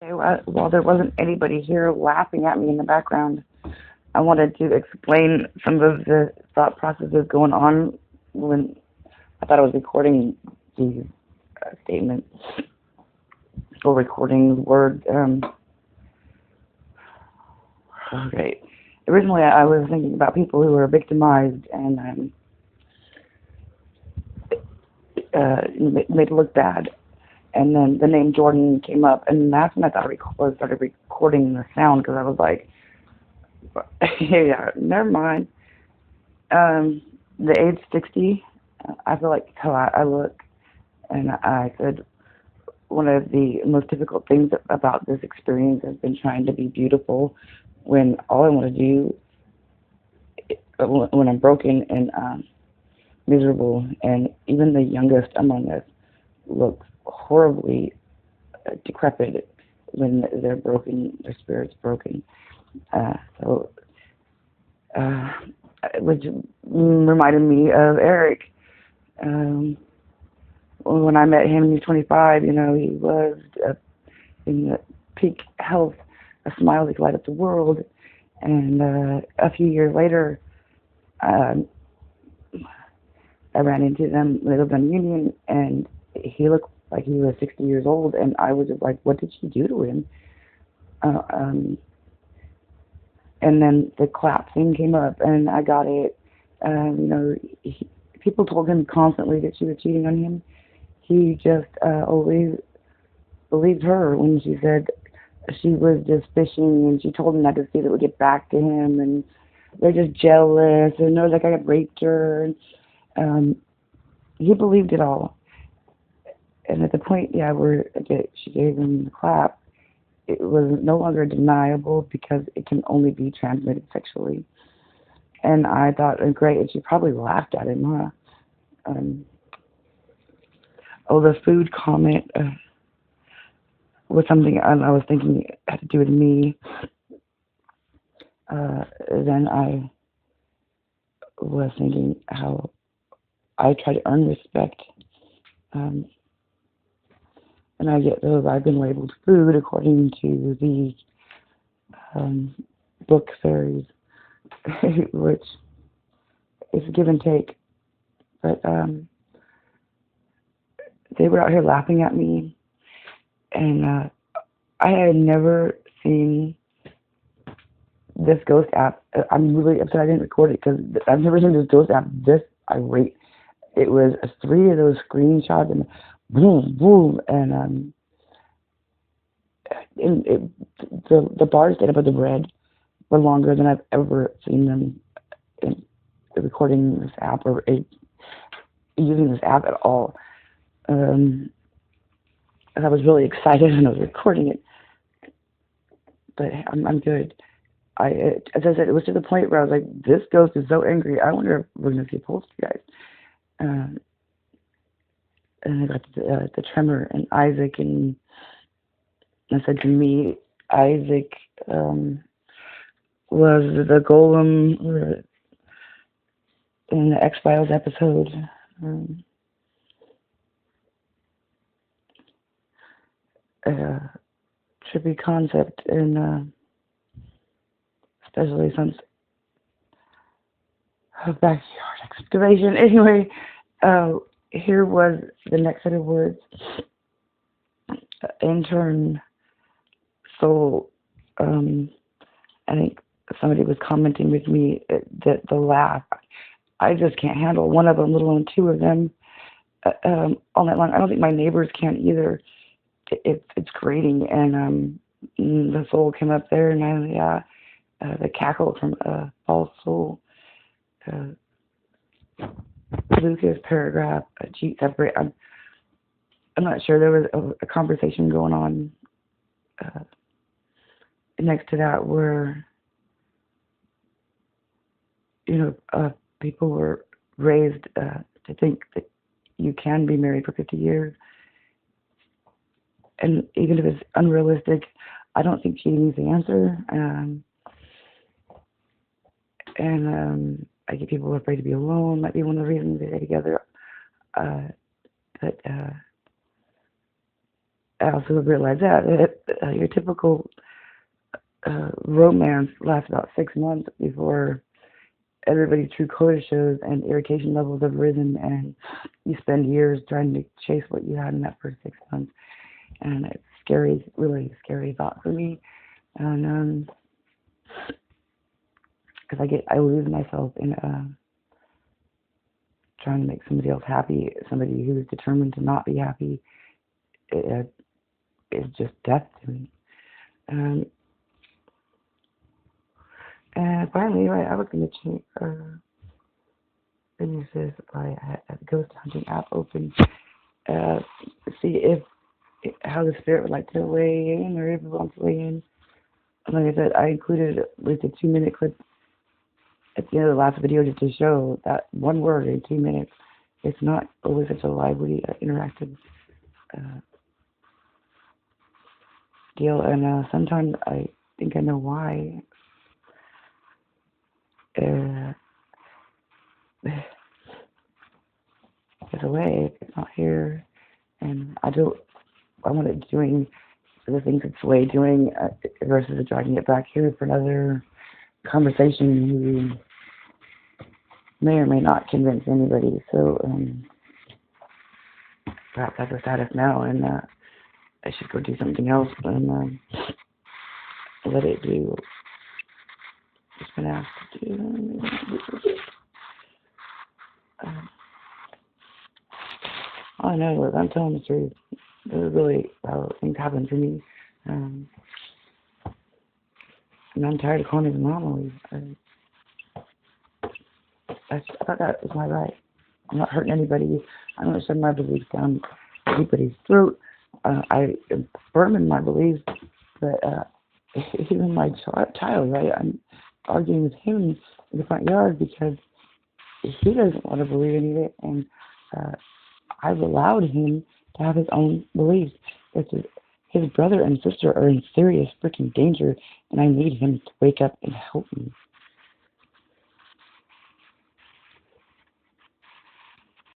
Okay, while there wasn't anybody here laughing at me in the background, I wanted to explain some of the thought processes going on when I thought I was recording these statements or recording words. Okay. Originally, I was thinking about people who were victimized and made to look bad. And then the name Jordan came up, and that's when I thought I started recording the sound because I was like, yeah, never mind. The age 60, I feel like how I look, and I said one of the most difficult things about this experience has been trying to be beautiful when all I want to do when I'm broken and miserable, and even the youngest among us looks horribly decrepit when they're broken, their spirit's broken. So uh, which reminded me of Eric. Um, when I met him, he was 25. You know, he was in the peak health, a smile that could light up the world. And a few years later, um, I ran into them. They lived on Union, and he looked like he was 60 years old. And I was just like, "What did she do to him?" Uh, um, and then the clap thing came up, and I got it. You know, people told him constantly that she was cheating on him. He just always believed her when she said she was just fishing, and she told him not to see that it would get back to him, and they're just jealous, and knows like I had raped her. And, he believed it all. And at the point, yeah, where she gave him the clap, it was no longer deniable because it can only be transmitted sexually. And I thought, great, and she probably laughed at him, huh? Um, oh, the food comment was something I was thinking had to do with me. Then I was thinking how I try to earn respect, um, and I get those. I've been labeled food according to the um, book fairies, which is a give and take. But they were out here laughing at me, and I had never seen this ghost app. I'm really upset I didn't record it because I've never seen this ghost app this irate. It was three of those screenshots and boom, boom, the bars that above the red were longer than I've ever seen them in recording this app or using this app at all. Um, and I was really excited when I was recording it, but I'm good. As I said, it was to the point where I was like, this ghost is so angry. I wonder if we're gonna see poltergeist. Um, and I got the tremor and Isaac, and I said to me, Isaac was the golem in the X Files episode. Um, uh, Trippy concept, and especially since backyard excavation. Anyway, uh, here was the next set of words. Intern soul. Um, I think somebody was commenting with me that the laugh. I just can't handle one of them, let alone two of them all night long. I don't think my neighbors can either. It's grating, and the soul came up there, and the cackle from False Soul, uh, Lucas paragraph, cheat separate. I'm not sure. There was a conversation going on uh, next to that where people were raised to think that you can be married for 50 years, and even if it's unrealistic, I don't think cheating is the answer. And I get people afraid to be alone. Might be one of the reasons they stay together. Uh, but I also realized that your typical romance lasts about 6 months before everybody's true color shows and irritation levels have risen, and you spend years trying to chase what you had in that first 6 months. And it's scary, really scary thought for me. And because I lose myself in trying to make somebody else happy, somebody who's determined to not be happy. Is just death to me. Um, and finally, right, I was going to change. Finish this by I had the ghost hunting app open. See if how the spirit would like to weigh in, or if it wants to weigh in. Like I said, I included like a 2-minute clip at the end of the last video just to show that one word in 2 minutes. It's not always such a lively, interactive deal, and sometimes I think I know why. It's away, it's not here, and I want it doing the things it's way doing versus dragging it back here for another conversation who may or may not convince anybody. So perhaps that's the status now, and I should go do something else and let it do what it's been asked to do. All I know is I'm telling the truth. This is really how things happen for me. And I'm tired of calling it anomalies. I thought that was my right. I'm not hurting anybody. I don't shove my beliefs down anybody's throat. I am firm in my beliefs, but even my child, right? I'm arguing with him in the front yard because he doesn't want to believe any of it, and I've allowed him to have his own beliefs. His brother and sister are in serious freaking danger, and I need him to wake up and help me.